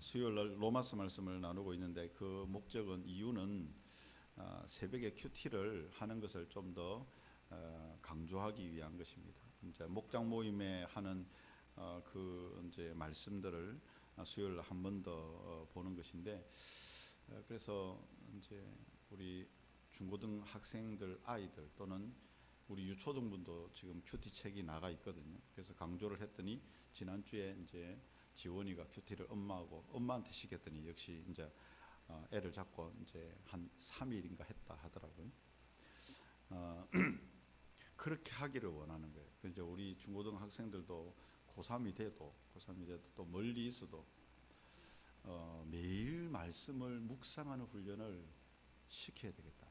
수요일 날 로마서 말씀을 나누고 있는데 그 목적은 이유는 새벽에 큐티를 하는 것을 좀 더 강조하기 위한 것입니다. 이제 목장 모임에 하는 그 이제 말씀들을 수요일 날 한 번 더 보는 것인데 그래서 이제 우리 중고등 학생들 아이들 또는 우리 유초등분도 지금 큐티 책이 나가 있거든요. 그래서 강조를 했더니 지난주에 이제 지원이가 큐티를 엄마한테 시켰더니 역시 이제 애를 잡고 이제 한 3일인가 했다 하더라고요. 그렇게 하기를 원하는 거예요. 이제 우리 중고등 학생들도 고3이 돼도 또 멀리 있어도 매일 말씀을 묵상하는 훈련을 시켜야 되겠다.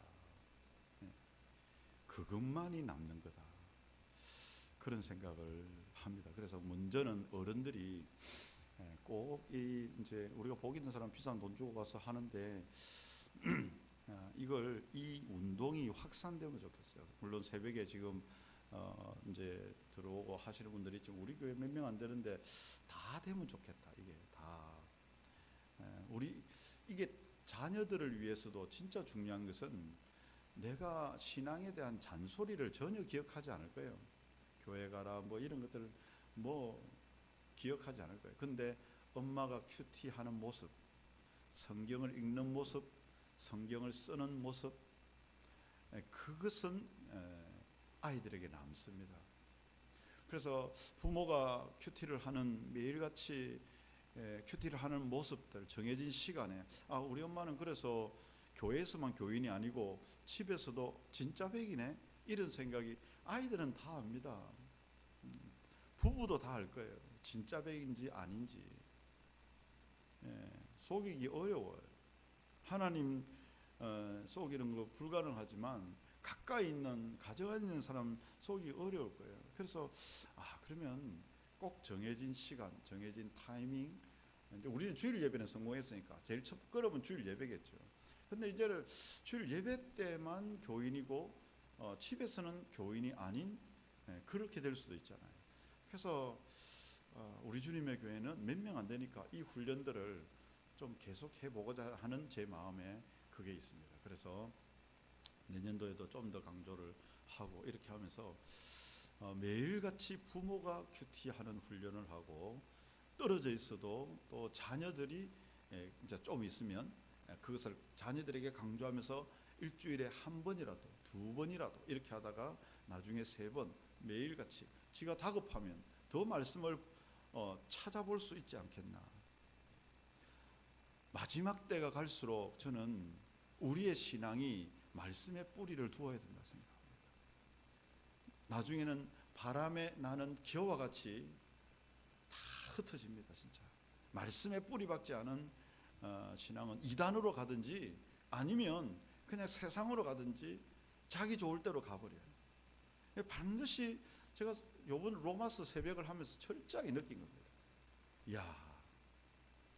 그것만이 남는 거다. 그런 생각을 합니다. 그래서 먼저는 어른들이 꼭 이제 우리가 복 있는 사람 비싼 돈 주고 가서 하는데 이 운동이 확산되면 좋겠어요. 물론 새벽에 지금 이제 들어오고 하시는 분들이 지금 우리 교회 몇 명 안 되는데 다 되면 좋겠다. 이게 다 우리 이게 자녀들을 위해서도 진짜 중요한 것은 내가 신앙에 대한 잔소리를 전혀 기억하지 않을 거예요. 교회 가라 뭐 이런 것들 뭐 기억하지 않을 거예요. 근데 엄마가 큐티하는 모습, 성경을 읽는 모습, 성경을 쓰는 모습, 그것은 아이들에게 남습니다. 그래서 부모가 큐티를 하는 매일같이 큐티를 하는 모습들, 정해진 시간에 우리 엄마는 그래서 교회에서만 교인이 아니고 집에서도 진짜 백이네 이런 생각이 아이들은 다 압니다. 부부도 다 알 거예요. 진짜 백인지 아닌지 속이기 어려워요. 하나님 속이는 거 불가능하지만 가까이 있는 가정 안에 있는 사람 속이기 어려울 거예요. 그래서 그러면 꼭 정해진 시간, 정해진 타이밍. 우리는 주일 예배는 성공했으니까 제일 첫 걸음은 주일 예배겠죠. 근데 이제는 주일 예배 때만 교인이고 집에서는 교인이 아닌 그렇게 될 수도 있잖아요. 그래서 우리 주님의 교회는 몇 명 안 되니까 이 훈련들을 좀 계속 해보고자 하는 제 마음에 그게 있습니다. 그래서 내년도에도 좀 더 강조를 하고 이렇게 하면서 매일같이 부모가 큐티하는 훈련을 하고 떨어져 있어도 또 자녀들이 이제 좀 있으면 그것을 자녀들에게 강조하면서 일주일에 한 번이라도 두 번이라도 이렇게 하다가 나중에 세 번 매일같이 지가 다급하면 더 말씀을 찾아볼 수 있지 않겠나. 마지막 때가 갈수록 저는 우리의 신앙이 말씀에 뿌리를 두어야 된다 생각합니다. 나중에는 바람에 나는 겨와 같이 다 흩어집니다. 진짜 말씀에 뿌리 박지 않은 신앙은 이단으로 가든지 아니면 그냥 세상으로 가든지 자기 좋을 대로 가버려요. 반드시 제가 이번 로마서 새벽을 하면서 철저하게 느낀 겁니다.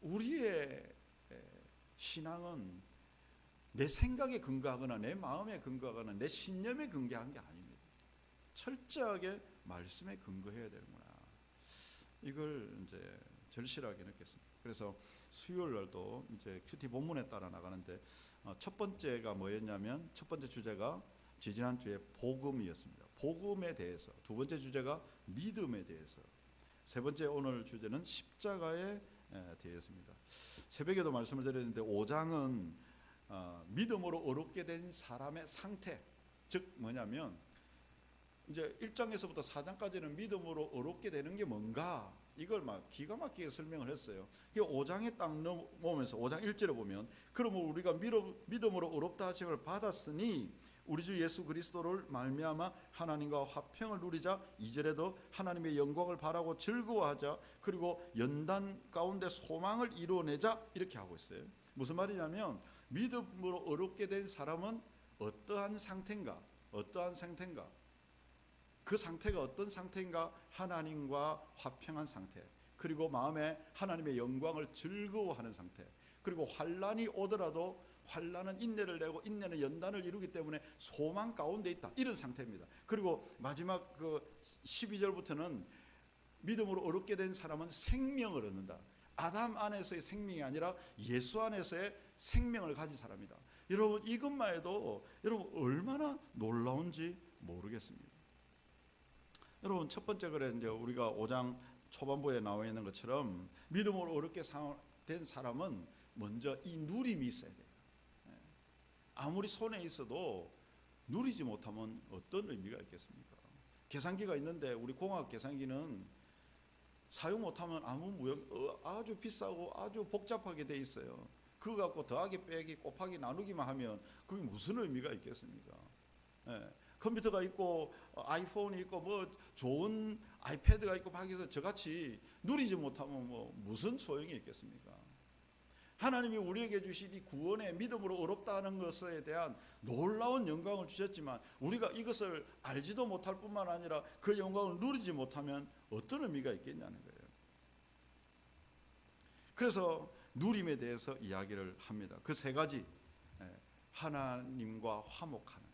우리의 신앙은 내 생각에 근거하거나 내 마음에 근거하거나 내 신념에 근거한 게 아닙니다. 철저하게 말씀에 근거해야 되는구나. 이걸 이제 절실하게 느꼈습니다. 그래서 수요일 날도 이제 큐티 본문에 따라 나가는데 첫 번째가 뭐였냐면 첫 번째 주제가 지난주에 복음이었습니다. 복음에 대해서. 두 번째 주제가 믿음에 대해서. 세 번째 오늘 주제는 십자가에 대해서입니다. 새벽에도 말씀을 드렸는데 5장은 믿음으로 어렵게 된 사람의 상태, 즉 뭐냐면 이제 1장에서부터 4장까지는 믿음으로 어렵게 되는 게 뭔가 이걸 막 기가 막히게 설명을 했어요. 5장에 딱 넘어오면서 5장 1절에 보면 그러면 우리가 믿음으로 어렵다 하심을 받았으니 우리 주 예수 그리스도를 말미암아 하나님과 화평을 누리자. 2절에도 하나님의 영광을 바라고 즐거워하자. 그리고 연단 가운데 소망을 이루어내자. 이렇게 하고 있어요. 무슨 말이냐면 믿음으로 어렵게 된 사람은 어떠한 상태인가? 그 상태가 어떤 상태인가? 하나님과 화평한 상태, 그리고 마음에 하나님의 영광을 즐거워하는 상태, 그리고 환난이 오더라도 환난은 인내를 내고 인내는 연단을 이루기 때문에 소망 가운데 있다, 이런 상태입니다. 그리고 마지막 그 12절부터는 믿음으로 어렵게 된 사람은 생명을 얻는다. 아담 안에서의 생명이 아니라 예수 안에서의 생명을 가진 사람이다. 여러분 이것만 해도 여러분 얼마나 놀라운지 모르겠습니다. 여러분 첫 번째 그래 이제 우리가 5장 초반부에 나와 있는 것처럼 믿음으로 어렵게 된 사람은 먼저 이 누림이 있어야 돼요. 아무리 손에 있어도 누리지 못하면 어떤 의미가 있겠습니까? 계산기가 있는데 우리 공학 계산기는 사용 못하면 아주 비싸고 아주 복잡하게 돼 있어요. 그거 갖고 더하기 빼기 곱하기 나누기만 하면 그게 무슨 의미가 있겠습니까? 컴퓨터가 있고 아이폰이 있고 뭐 좋은 아이패드가 있고 밖에서 저같이 누리지 못하면 뭐 무슨 소용이 있겠습니까? 하나님이 우리에게 주신 이 구원의 믿음으로 어렵다는 것에 대한 놀라운 영광을 주셨지만 우리가 이것을 알지도 못할 뿐만 아니라 그 영광을 누리지 못하면 어떤 의미가 있겠냐는 거예요. 그래서 누림에 대해서 이야기를 합니다. 그 세 가지. 하나님과 화목하는.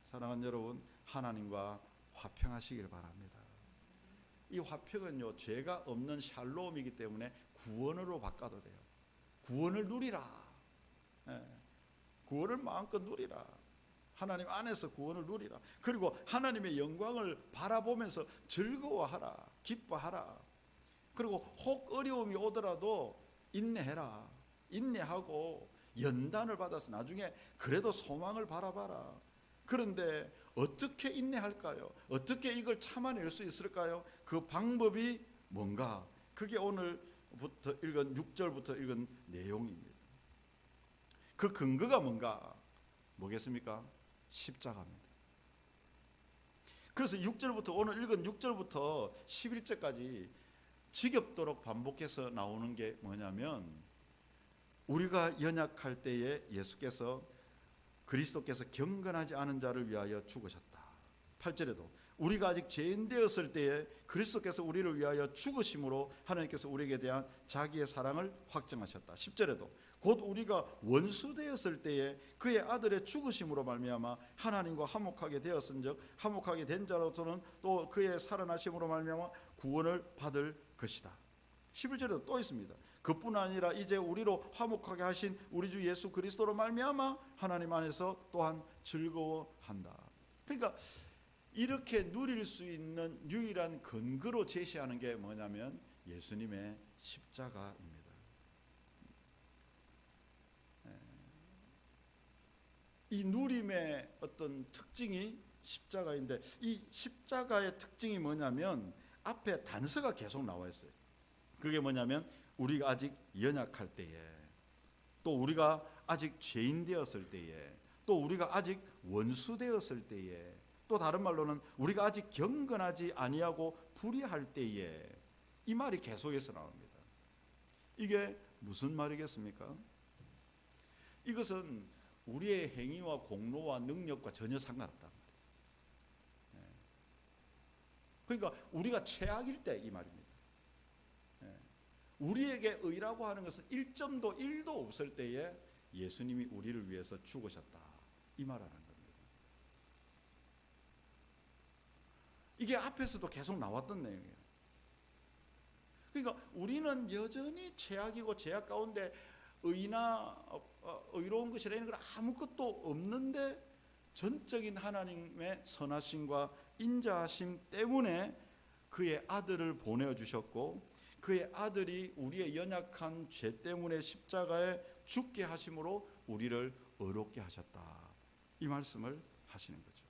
사랑하는 여러분, 하나님과 화평하시길 바랍니다. 이 화평은요, 죄가 없는 샬롬이기 때문에 구원으로 바꿔도 돼요. 구원을 누리라. 구원을 마음껏 누리라. 하나님 안에서 구원을 누리라. 그리고 하나님의 영광을 바라보면서 즐거워하라. 기뻐하라. 그리고 혹 어려움이 오더라도 인내해라. 인내하고 연단을 받아서 나중에 그래도 소망을 바라봐라. 그런데 어떻게 인내할까요? 어떻게 이걸 참아낼 수 있을까요? 그 방법이 뭔가? 그게 오늘부터 읽은 6절부터 읽은 내용입니다. 그 근거가 뭔가? 뭐겠습니까? 십자가입니다. 그래서 6절부터 오늘 읽은 6절부터 11절까지 지겹도록 반복해서 나오는 게 뭐냐면 우리가 연약할 때에 그리스도께서 경건하지 않은 자를 위하여 죽으셨다. 8절에도 우리가 아직 죄인 되었을 때에 그리스도께서 우리를 위하여 죽으심으로 하나님께서 우리에게 대한 자기의 사랑을 확증하셨다. 10절에도 곧 우리가 원수 되었을 때에 그의 아들의 죽으심으로 말미암아 하나님과 화목하게 되었은즉 화목하게 된 자로서는 또 그의 살아나심으로 말미암아 구원을 받을 것이다. 11절에도 또 있습니다. 그뿐 아니라 이제 우리로 화목하게 하신 우리 주 예수 그리스도로 말미암아 하나님 안에서 또한 즐거워한다. 그러니까 이렇게 누릴 수 있는 유일한 근거로 제시하는 게 뭐냐면 예수님의 십자가입니다. 이 누림의 어떤 특징이 십자가인데 이 십자가의 특징이 뭐냐면 앞에 단서가 계속 나와 있어요. 그게 뭐냐면 우리가 아직 연약할 때에, 또 우리가 아직 죄인 되었을 때에, 또 우리가 아직 원수 되었을 때에, 또 다른 말로는 우리가 아직 경건하지 아니하고 불의할 때에, 이 말이 계속해서 나옵니다. 이게 무슨 말이겠습니까? 이것은 우리의 행위와 공로와 능력과 전혀 상관없다. 그러니까 우리가 최악일 때 이 말입니다. 우리에게 의라고 하는 것은 1점도 1도 없을 때에 예수님이 우리를 위해서 죽으셨다. 이 말을 하는 겁니다. 이게 앞에서도 계속 나왔던 내용이에요. 그러니까 우리는 여전히 최악이고 죄악 가운데 의나 의로운 것이라 이런 건 아무것도 없는데 전적인 하나님의 선하심과 인자하심 때문에 그의 아들을 보내주셨고 그의 아들이 우리의 연약한 죄 때문에 십자가에 죽게 하심으로 우리를 의롭게 하셨다. 이 말씀을 하시는 거죠.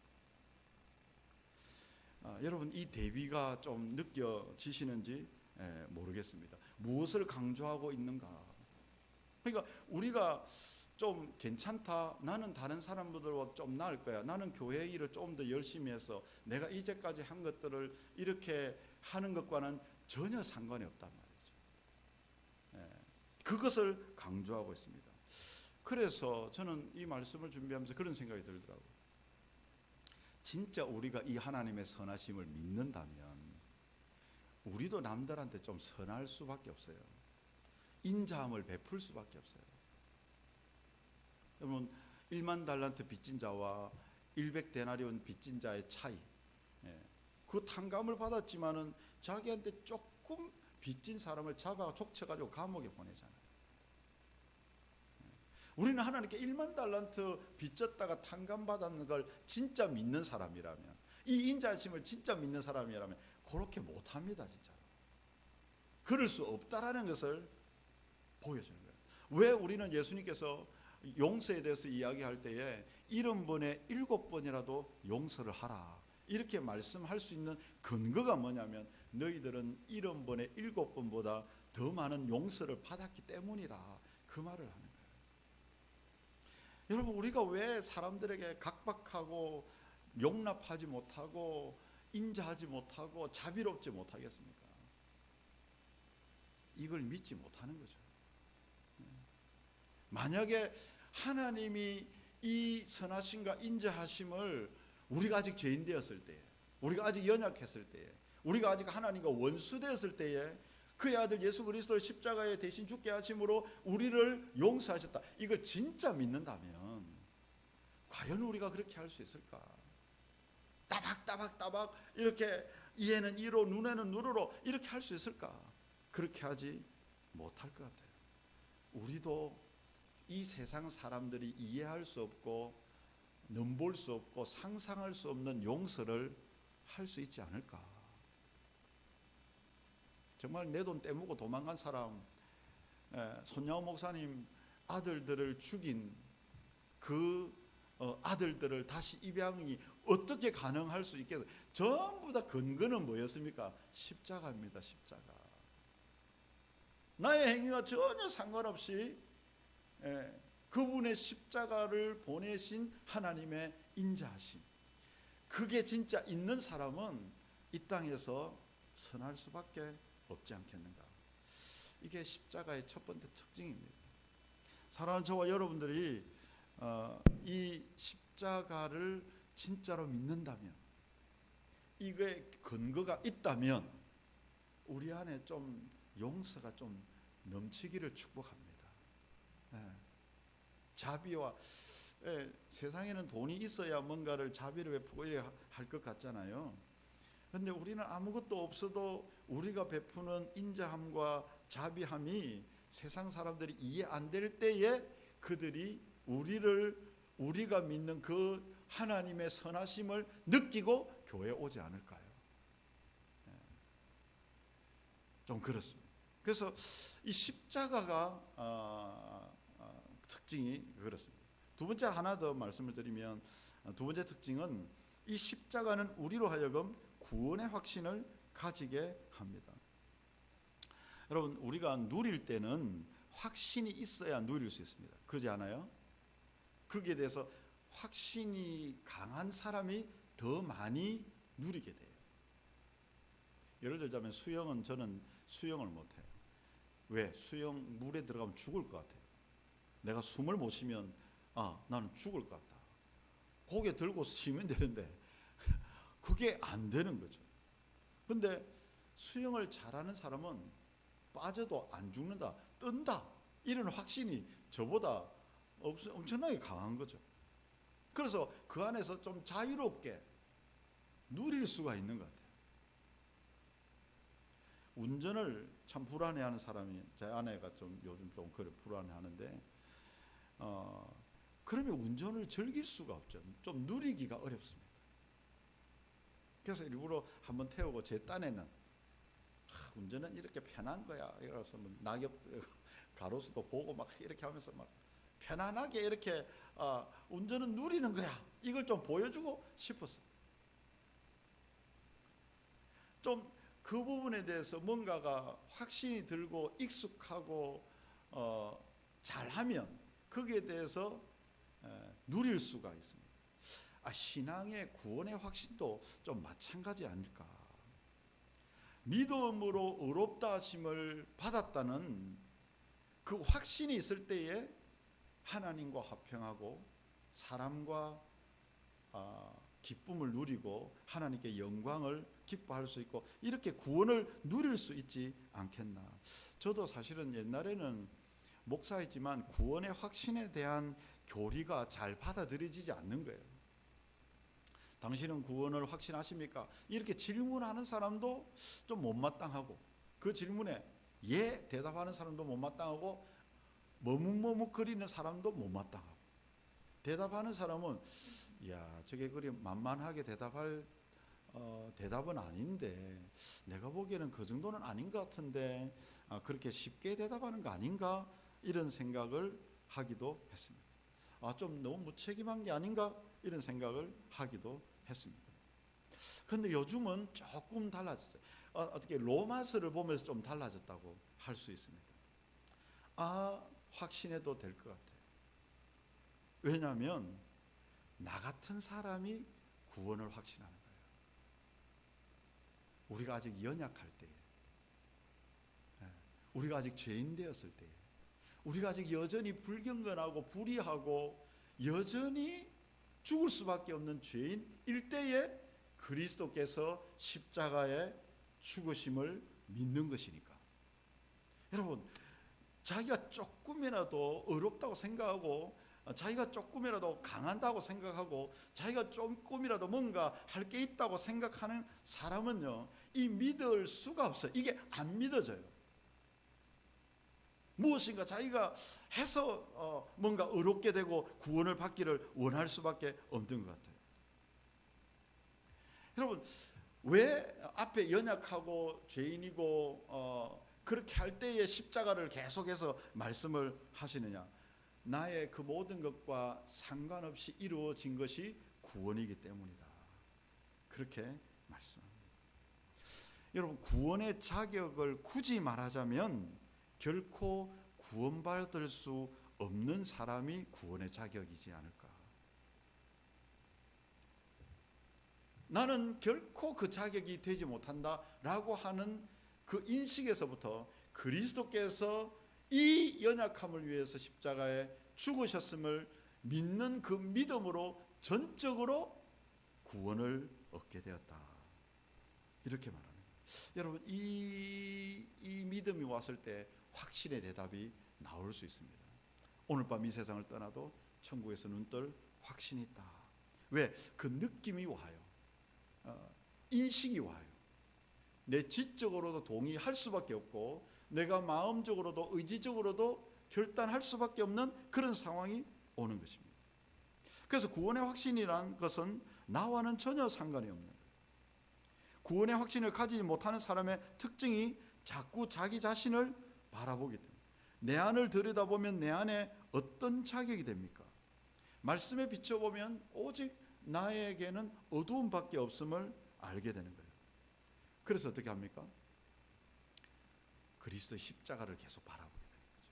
여러분 이 대비가 좀 느껴지시는지 모르겠습니다. 무엇을 강조하고 있는가? 그러니까 우리가 좀 괜찮다. 나는 다른 사람들보다 좀 나을 거야. 나는 교회 일을 좀 더 열심히 해서 내가 이제까지 한 것들을 이렇게 하는 것과는 전혀 상관이 없단 말이죠. 그것을 강조하고 있습니다. 그래서 저는 이 말씀을 준비하면서 그런 생각이 들더라고요. 진짜 우리가 이 하나님의 선하심을 믿는다면 우리도 남들한테 좀 선할 수밖에 없어요. 인자함을 베풀 수밖에 없어요. 여러분 1만 달란트 빚진 자와 100데나리온 빚진 자의 차이. 그 탕감을 받았지만은 자기한테 조금 빚진 사람을 잡아 족쳐가지고 감옥에 보내잖아요. 우리는 하나님께 1만 달란트 빚졌다가 탕감받았는 걸 진짜 믿는 사람이라면, 이 인자하심을 진짜 믿는 사람이라면 그렇게 못합니다. 진짜로. 그럴 수 없다라는 것을 보여주는 거예요. 왜 우리는 예수님께서 용서에 대해서 이야기할 때에 70번에 7번이라도 용서를 하라 이렇게 말씀할 수 있는 근거가 뭐냐면, 너희들은 70번에 7번보다 더 많은 용서를 받았기 때문이라, 그 말을 하는 거예요. 여러분, 우리가 왜 사람들에게 각박하고 용납하지 못하고 인자하지 못하고 자비롭지 못하겠습니까? 이걸 믿지 못하는 거죠. 만약에 하나님이 이 선하심과 인자하심을 우리가 아직 죄인 되었을 때에, 우리가 아직 연약했을 때에, 우리가 아직 하나님과 원수되었을 때에 그의 아들 예수 그리스도를 십자가에 대신 죽게 하심으로 우리를 용서하셨다, 이걸 진짜 믿는다면 과연 우리가 그렇게 할 수 있을까? 따박따박 이렇게 이에는 이로 눈에는 눈으로 이렇게 할 수 있을까? 그렇게 하지 못할 것 같아요. 우리도 이 세상 사람들이 이해할 수 없고 넘볼 수 없고 상상할 수 없는 용서를 할 수 있지 않을까? 정말 내 돈 떼먹고 도망간 사람, 손양호 목사님 아들들을 죽인 그 아들들을 다시 입양이 어떻게 가능할 수 있겠어요? 전부 다 근거는 뭐였습니까? 십자가입니다. 십자가. 나의 행위와 전혀 상관없이 그분의 십자가를 보내신 하나님의 인자하심, 그게 진짜 있는 사람은 이 땅에서 선할 수밖에 없지 않겠는가? 이게 십자가의 첫 번째 특징입니다. 사랑하는 저와 여러분들이 이 십자가를 진짜로 믿는다면, 이거에 근거가 있다면 우리 안에 좀 용서가 좀 넘치기를 축복합니다. 자비와, 세상에는 돈이 있어야 뭔가를 자비를 베푸고 이래 할 것 같잖아요. 그런데 우리는 아무것도 없어도 우리가 베푸는 인자함과 자비함이 세상 사람들이 이해 안 될 때에 그들이 우리가 믿는 그 하나님의 선하심을 느끼고 교회에 오지 않을까요? 좀 그렇습니다. 그래서 이 십자가가 특징이 그렇습니다. 두 번째 하나 더 말씀을 드리면, 두 번째 특징은 이 십자가는 우리로 하여금 구원의 확신을 가지게 합니다. 여러분, 우리가 누릴 때는 확신이 있어야 누릴 수 있습니다. 그렇지 않아요? 거기에 대해서 확신이 강한 사람이 더 많이 누리게 돼요. 예를 들자면 수영은, 저는 수영을 못해요. 왜? 수영 물에 들어가면 죽을 것 같아요. 내가 숨을 못 쉬면 나는 죽을 것 같다. 고개 들고 쉬면 되는데 그게 안 되는 거죠. 근데 수영을 잘하는 사람은 빠져도 안 죽는다, 뜬다, 이런 확신이 저보다 엄청나게 강한 거죠. 그래서 그 안에서 좀 자유롭게 누릴 수가 있는 것 같아요. 운전을 참 불안해하는 사람이, 제 아내가 좀 요즘 좀 그래 불안해하는데, 그러면 운전을 즐길 수가 없죠. 좀 누리기가 어렵습니다. 그래서 일부러 한번 태우고, 제 딴에는 운전은 이렇게 편한 거야, 이래서 낙엽 가로수도 보고 막 이렇게 하면서 막 편안하게 이렇게 운전은 누리는 거야, 이걸 좀 보여주고 싶었어요. 좀 그 부분에 대해서 뭔가가 확신이 들고 익숙하고 잘하면 거기에 대해서 누릴 수가 있습니다. 신앙의 구원의 확신도 좀 마찬가지 아닐까? 믿음으로 의롭다 하심을 받았다는 그 확신이 있을 때에 하나님과 화평하고 사람과 기쁨을 누리고 하나님께 영광을 기뻐할 수 있고, 이렇게 구원을 누릴 수 있지 않겠나. 저도 사실은 옛날에는 목사였지만 구원의 확신에 대한 교리가 잘 받아들여지지 않는 거예요. 당신은 구원을 확신하십니까? 이렇게 질문하는 사람도 좀 못마땅하고, 그 질문에 예 대답하는 사람도 못마땅하고 머뭇머뭇거리는 사람도 못마땅하고, 대답하는 사람은 야 저게 그리 만만하게 대답할 대답은 아닌데, 내가 보기에는 그 정도는 아닌 것 같은데 그렇게 쉽게 대답하는 거 아닌가, 이런 생각을 하기도 했습니다. 좀 너무 무책임한 게 아닌가, 이런 생각을 하기도 했습니다. 그런데 요즘은 조금 달라졌어요. 어떻게 로마서를 보면서 좀 달라졌다고 할 수 있습니다. 확신해도 될 것 같아요. 왜냐하면 나 같은 사람이 구원을 확신하는 거예요. 우리가 아직 연약할 때에, 우리가 아직 죄인 되었을 때에, 우리가 아직 여전히 불경건하고 불의하고 여전히 죽을 수밖에 없는 죄인일 때에 그리스도께서 십자가에 죽으심을 믿는 것이니까. 여러분, 자기가 조금이라도 어렵다고 생각하고, 자기가 조금이라도 강한다고 생각하고, 자기가 조금이라도 뭔가 할 게 있다고 생각하는 사람은요, 이 믿을 수가 없어요. 이게 안 믿어져요. 무엇인가 자기가 해서 뭔가 어렵게 되고 구원을 받기를 원할 수밖에 없는 것 같아요. 여러분, 왜 앞에 연약하고 죄인이고 그렇게 할 때에 십자가를 계속해서 말씀을 하시느냐? 나의 그 모든 것과 상관없이 이루어진 것이 구원이기 때문이다. 그렇게 말씀합니다. 여러분, 구원의 자격을 굳이 말하자면 결코 구원받을 수 없는 사람이 구원의 자격이지 않을까. 나는 결코 그 자격이 되지 못한다라고 하는 그 인식에서부터 그리스도께서 이 연약함을 위해서 십자가에 죽으셨음을 믿는 그 믿음으로 전적으로 구원을 얻게 되었다. 이렇게 말합니다. 여러분, 이 믿음이 왔을 때 확신의 대답이 나올 수 있습니다. 오늘 밤 이 세상을 떠나도 천국에서 눈뜰 확신이 있다. 왜? 그 느낌이 와요. 인식이 와요. 내 지적으로도 동의할 수밖에 없고, 내가 마음적으로도 의지적으로도 결단할 수밖에 없는 그런 상황이 오는 것입니다. 그래서 구원의 확신이란 것은 나와는 전혀 상관이 없는 거예요. 구원의 확신을 가지지 못하는 사람의 특징이 자꾸 자기 자신을 바라보기 때문에, 내 안을 들여다보면 내 안에 어떤 자격이 됩니까? 말씀에 비춰보면 오직 나에게는 어두움밖에 없음을 알게 되는 거예요. 그래서 어떻게 합니까? 그리스도의 십자가를 계속 바라보게 되는 거죠.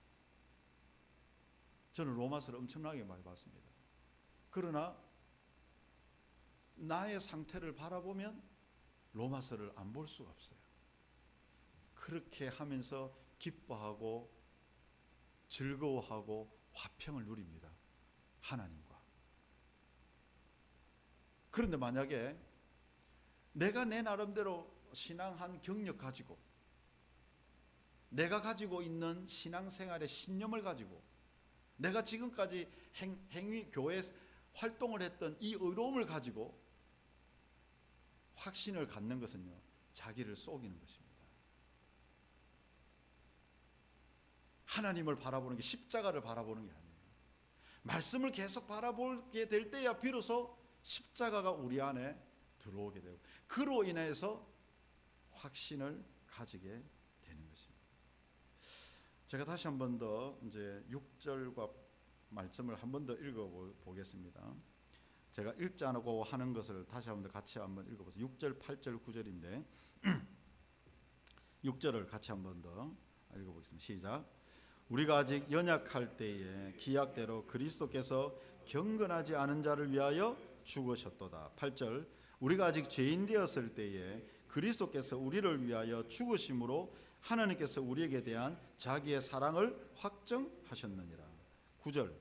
저는 로마서를 엄청나게 많이 봤습니다. 그러나 나의 상태를 바라보면 로마서를 안 볼 수가 없어요. 그렇게 하면서 기뻐하고 즐거워하고 화평을 누립니다. 하나님과. 그런데 만약에 내가 내 나름대로 신앙 한 경력 가지고, 내가 가지고 있는 신앙생활의 신념을 가지고, 내가 지금까지 행위 교회 활동을 했던 이 의로움을 가지고 확신을 갖는 것은요, 자기를 속이는 것입니다. 하나님을 바라보는 게, 십자가를 바라보는 게 아니에요. 말씀을 계속 바라보게 될 때야 비로소 십자가가 우리 안에 들어오게 되고, 그로 인해서 확신을 가지게 되는 것입니다. 제가 다시 한 번 더 이제 6절과 말씀을 한 번 더 읽어보겠습니다. 제가 읽지 않고 하는 것을 다시 한 번 더 같이 한번 읽어보세요. 6절, 8절, 9절인데 6절을 같이 한 번 더 읽어보겠습니다. 시작. 우리가 아직 연약할 때에 기약대로 그리스도께서 경건하지 않은 자를 위하여 죽으셨도다. 8절. 우리가 아직 죄인 되었을 때에 그리스도께서 우리를 위하여 죽으심으로 하나님께서 우리에게 대한 자기의 사랑을 확정하셨느니라. 9절.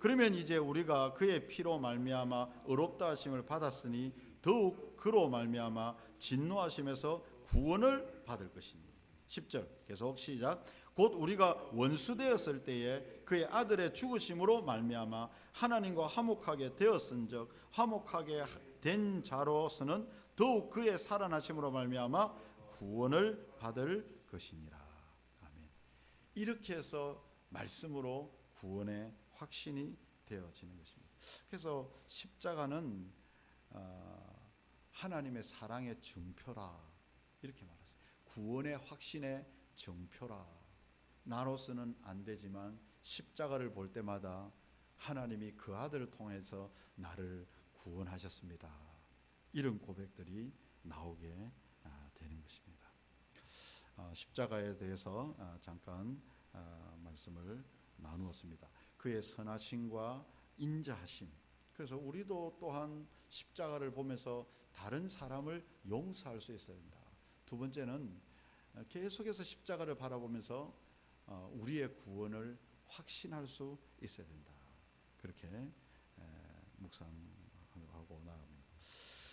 그러면 이제 우리가 그의 피로 말미암아 의롭다 하심을 받았으니 더욱 그로 말미암아 진노하심에서 구원을 받을 것이니. 10절 계속 시작. 곧 우리가 원수 되었을 때에 그의 아들의 죽으심으로 말미암아 하나님과 화목하게 되었은즉 화목하게 된 자로서는 더욱 그의 살아나심으로 말미암아 구원을 받을 것이니라. 아멘. 이렇게 해서 말씀으로 구원의 확신이 되어지는 것입니다. 그래서 십자가는 하나님의 사랑의 증표라 이렇게 말했어요. 구원의 확신의 증표라. 나로서는 안 되지만 십자가를 볼 때마다 하나님이 그 아들을 통해서 나를 구원하셨습니다. 이런 고백들이 나오게 되는 것입니다. 십자가에 대해서 잠깐 말씀을 나누었습니다. 그의 선하심과 인자하심. 그래서 우리도 또한 십자가를 보면서 다른 사람을 용서할 수 있어야 된다. 두 번째는 계속해서 십자가를 바라보면서 우리의 구원을 확신할 수 있어야 된다. 그렇게 묵상합니다.